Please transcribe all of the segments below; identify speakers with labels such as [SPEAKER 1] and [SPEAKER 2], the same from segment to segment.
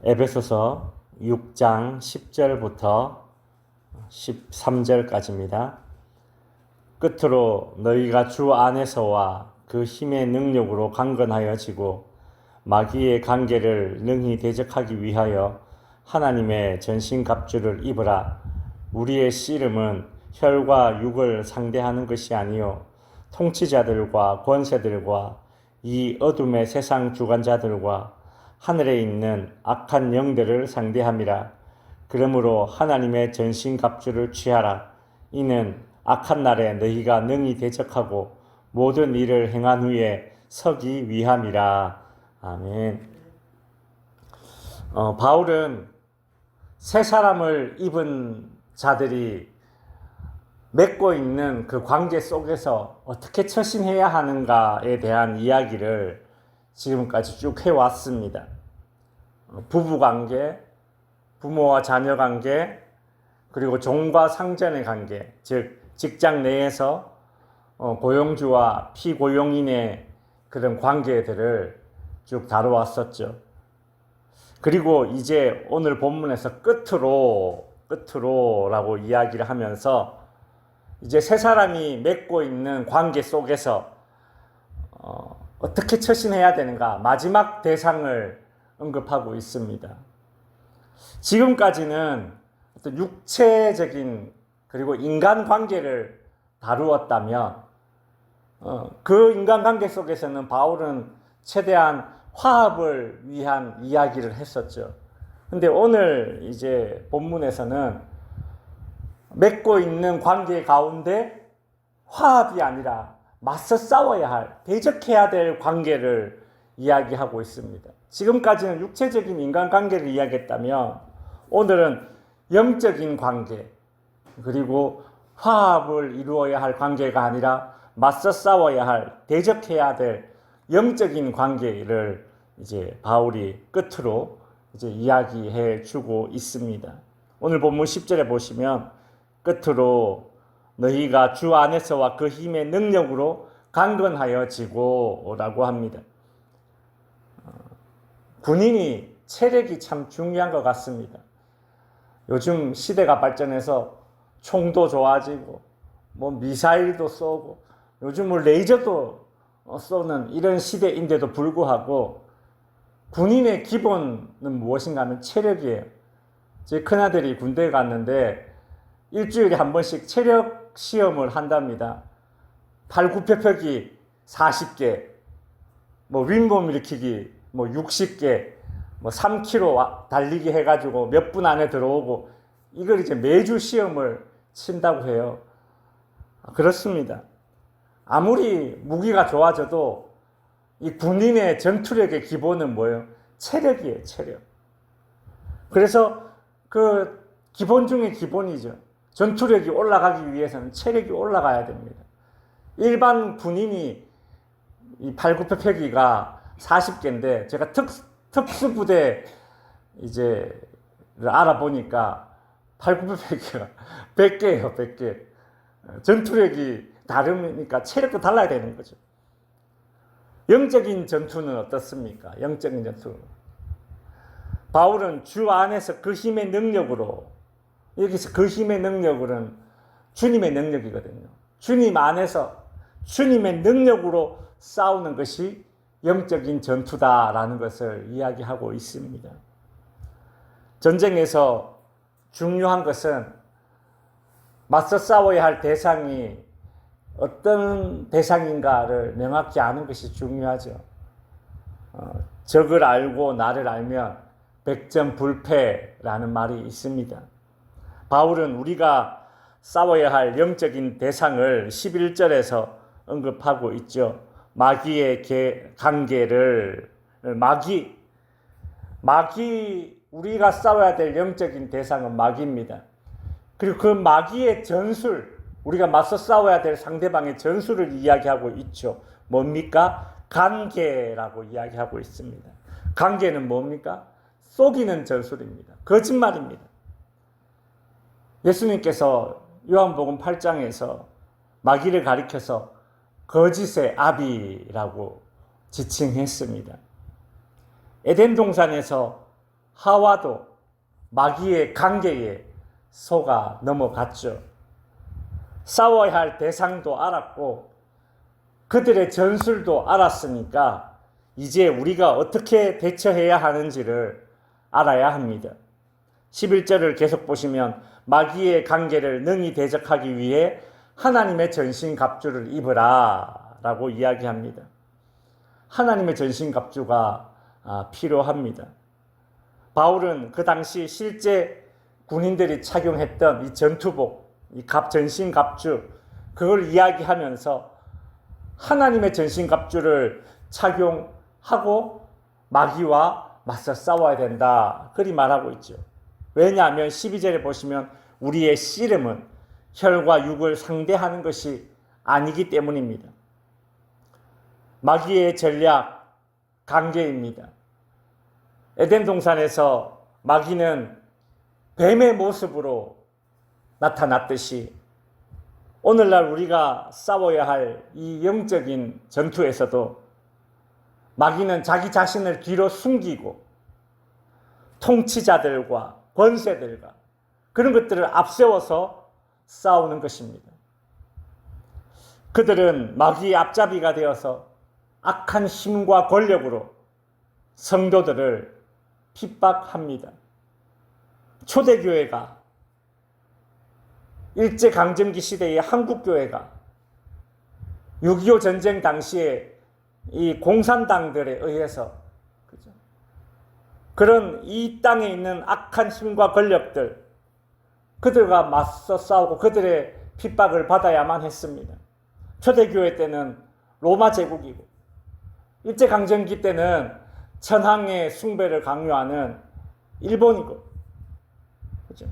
[SPEAKER 1] 에베소서 6장 10절부터 13절까지입니다. 끝으로 너희가 주 안에서와 그 힘의 능력으로 강건하여지고 마귀의 관계를 능히 대적하기 위하여 하나님의 전신갑주를 입으라. 우리의 씨름은 혈과 육을 상대하는 것이 아니요 통치자들과 권세들과 이 어둠의 세상 주관자들과 하늘에 있는 악한 영들을 상대함이라. 그러므로 하나님의 전신갑주를 취하라. 이는 악한 날에 너희가 능히 대적하고 모든 일을 행한 후에 서기 위함이라. 아멘. 바울은 새 사람을 입은 자들이 맺고 있는 그 관계 속에서 어떻게 처신해야 하는가에 대한 이야기를 지금까지 쭉 해왔습니다. 부부관계, 부모와 자녀 관계, 그리고 종과 상전의 관계, 즉 직장 내에서 고용주와 피고용인의 그런 관계들을 쭉 다루었었죠. 그리고 이제 오늘 본문에서 끝으로라고 이야기를 하면서 이제 세 사람이 맺고 있는 관계 속에서 어떻게 처신해야 되는가, 마지막 대상을 언급하고 있습니다. 지금까지는 어떤 육체적인 그리고 인간관계를 다루었다면 그 인간관계 속에서는 바울은 최대한 화합을 위한 이야기를 했었죠. 근데 오늘 이제 본문에서는 맺고 있는 관계 가운데 화합이 아니라 맞서 싸워야 할, 대적해야 될 관계를 이야기하고 있습니다. 지금까지는 육체적인 인간관계를 이야기했다면 오늘은 영적인 관계, 그리고 화합을 이루어야 할 관계가 아니라 맞서 싸워야 할, 대적해야 될 영적인 관계를 이제 바울이 끝으로 이제 이야기해 주고 있습니다. 오늘 본문 10절에 보시면 끝으로 너희가 주 안에서와 그 힘의 능력으로 강건하여지고 라고 합니다. 군인이 체력이 참 중요한 것 같습니다. 요즘 시대가 발전해서 총도 좋아지고 미사일도 쏘고 요즘 레이저도 쏘는 이런 시대인데도 불구하고 군인의 기본은 무엇인가 하면 체력이에요. 제 큰아들이 군대에 갔는데 일주일에 한 번씩 체력 시험을 한답니다. 팔굽혀펴기 40개, 윗몸 일으키기 60개, 3km 달리기 해가지고 몇 분 안에 들어오고, 이걸 이제 매주 시험을 친다고 해요. 그렇습니다. 아무리 무기가 좋아져도 이 군인의 전투력의 기본은 뭐예요? 체력이에요, 체력. 그래서 그 기본 중에 기본이죠. 전투력이 올라가기 위해서는 체력이 올라가야 됩니다. 일반 군인이 이 팔굽혀펴기가 40개인데 제가 특수부대 이제 알아보니까 팔굽혀펴기가 100개예요, 100개. 전투력이 다르니까 체력도 달라야 되는 거죠. 영적인 전투는 어떻습니까? 영적인 전투. 바울은 주 안에서 그 힘의 능력으로, 여기서 그 힘의 능력은 주님의 능력이거든요. 주님 안에서 주님의 능력으로 싸우는 것이 영적인 전투다라는 것을 이야기하고 있습니다. 전쟁에서 중요한 것은 맞서 싸워야 할 대상이 어떤 대상인가를 명확히 아는 것이 중요하죠. 적을 알고 나를 알면 백전불패라는 말이 있습니다. 바울은 우리가 싸워야 할 영적인 대상을 11절에서 언급하고 있죠. 마귀의 관계를, 우리가 싸워야 될 영적인 대상은 마귀입니다. 그리고 그 마귀의 전술, 우리가 맞서 싸워야 될 상대방의 전술을 이야기하고 있죠. 뭡니까? 관계라고 이야기하고 있습니다. 관계는 뭡니까? 속이는 전술입니다. 거짓말입니다. 예수님께서 요한복음 8장에서 마귀를 가리켜서 거짓의 아비라고 지칭했습니다. 에덴 동산에서 하와도 마귀의 관계에 속아 넘어갔죠. 싸워야 할 대상도 알았고 그들의 전술도 알았으니까 이제 우리가 어떻게 대처해야 하는지를 알아야 합니다. 11절을 계속 보시면 마귀의 관계를 능히 대적하기 위해 하나님의 전신갑주를 입으라 라고 이야기합니다. 하나님의 전신갑주가 필요합니다. 바울은 그 당시 실제 군인들이 착용했던 이 전투복, 이 전신갑주, 그걸 이야기하면서 하나님의 전신갑주를 착용하고 마귀와 맞서 싸워야 된다. 그리 말하고 있죠. 왜냐하면 12절에 보시면 우리의 씨름은 혈과 육을 상대하는 것이 아니기 때문입니다. 마귀의 전략, 관계입니다. 에덴 동산에서 마귀는 뱀의 모습으로 나타났듯이 오늘날 우리가 싸워야 할 이 영적인 전투에서도 마귀는 자기 자신을 뒤로 숨기고 통치자들과 권세들과 그런 것들을 앞세워서 싸우는 것입니다. 그들은 마귀의 앞잡이가 되어서 악한 힘과 권력으로 성도들을 핍박합니다. 초대교회가 일제강점기 시대의 한국교회가 6.25 전쟁 당시에 이 공산당들에 의해서 그런 이 땅에 있는 악한 힘과 권력들 그들과 맞서 싸우고 그들의 핍박을 받아야만 했습니다. 초대교회 때는 로마 제국이고 일제강점기 때는 천황의 숭배를 강요하는 일본이고 그죠?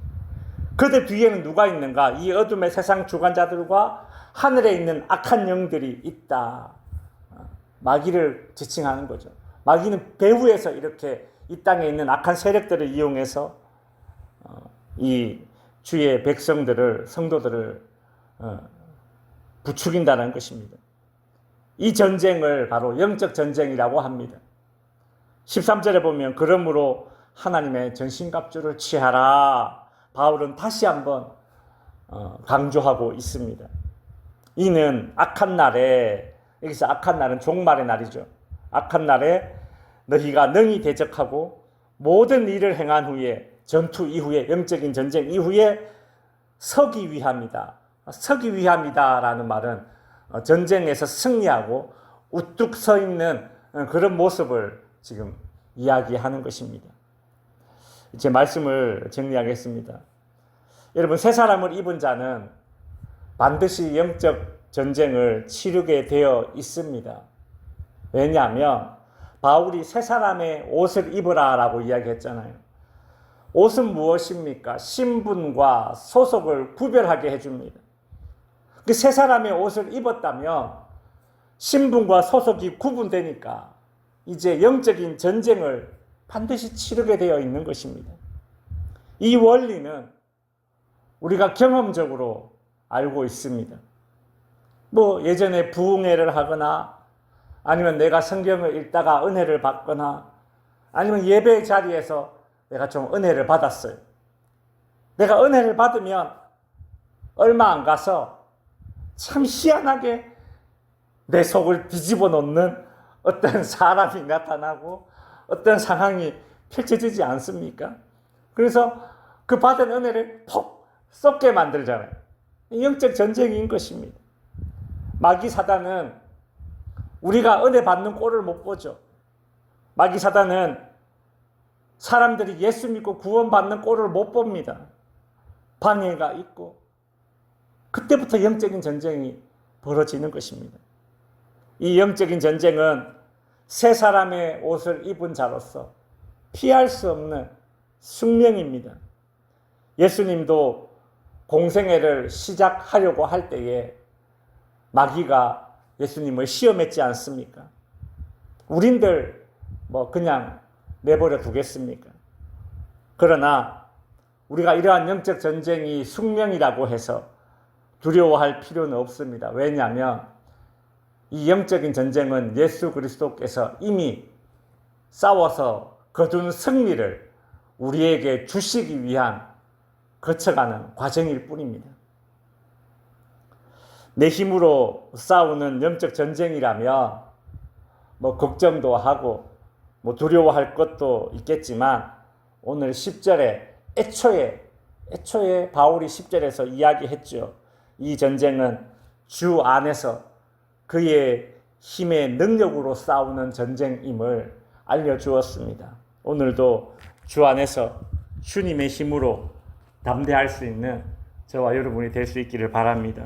[SPEAKER 1] 그들 뒤에는 누가 있는가? 이 어둠의 세상 주관자들과 하늘에 있는 악한 영들이 있다. 마귀를 지칭하는 거죠. 마귀는 배후에서 이렇게 이 땅에 있는 악한 세력들을 이용해서 이 주의 백성들을, 성도들을 부추긴다는 것입니다. 이 전쟁을 바로 영적 전쟁이라고 합니다. 13절에 보면 그러므로 하나님의 전신갑주를 취하라. 바울은 다시 한번 강조하고 있습니다. 이는 악한 날에, 여기서 악한 날은 종말의 날이죠. 악한 날에 너희가 능히 대적하고 모든 일을 행한 후에 전투 이후에 영적인 전쟁 이후에 서기 위함이다. 서기 위함이다라는 말은 전쟁에서 승리하고 우뚝 서 있는 그런 모습을 지금 이야기하는 것입니다. 제 말씀을 정리하겠습니다. 여러분, 새 사람을 입은 자는 반드시 영적 전쟁을 치르게 되어 있습니다. 왜냐하면 바울이 새 사람의 옷을 입으라 라고 이야기했잖아요. 옷은 무엇입니까? 신분과 소속을 구별하게 해줍니다. 그 새 사람의 옷을 입었다면 신분과 소속이 구분되니까 이제 영적인 전쟁을 반드시 치르게 되어 있는 것입니다. 이 원리는 우리가 경험적으로 알고 있습니다. 뭐 예전에 부흥회를 하거나 아니면 내가 성경을 읽다가 은혜를 받거나 아니면 예배 자리에서 내가 좀 은혜를 받았어요. 내가 은혜를 받으면 얼마 안 가서 참 희한하게 내 속을 뒤집어 놓는 어떤 사람이 나타나고 어떤 상황이 펼쳐지지 않습니까? 그래서 그 받은 은혜를 퍽 썩게 만들잖아요. 영적 전쟁인 것입니다. 마귀 사단은 우리가 은혜 받는 꼴을 못 보죠. 마귀 사단은 사람들이 예수 믿고 구원받는 꼴을 못 봅니다. 방해가 있고 그때부터 영적인 전쟁이 벌어지는 것입니다. 이 영적인 전쟁은 새 사람의 옷을 입은 자로서 피할 수 없는 숙명입니다. 예수님도 공생애를 시작하려고 할 때에 마귀가 예수님을 시험했지 않습니까? 우린들 뭐 그냥 내버려 두겠습니까? 그러나 우리가 이러한 영적 전쟁이 숙명이라고 해서 두려워할 필요는 없습니다. 왜냐하면 이 영적인 전쟁은 예수 그리스도께서 이미 싸워서 거둔 승리를 우리에게 주시기 위한 거쳐가는 과정일 뿐입니다. 내 힘으로 싸우는 영적 전쟁이라면 뭐 걱정도 하고 뭐 두려워할 것도 있겠지만 오늘 10절에 애초에 바울이 10절에서 이야기했죠. 이 전쟁은 주 안에서 그의 힘의 능력으로 싸우는 전쟁임을 알려주었습니다. 오늘도 주 안에서 주님의 힘으로 담대할 수 있는 저와 여러분이 될 수 있기를 바랍니다.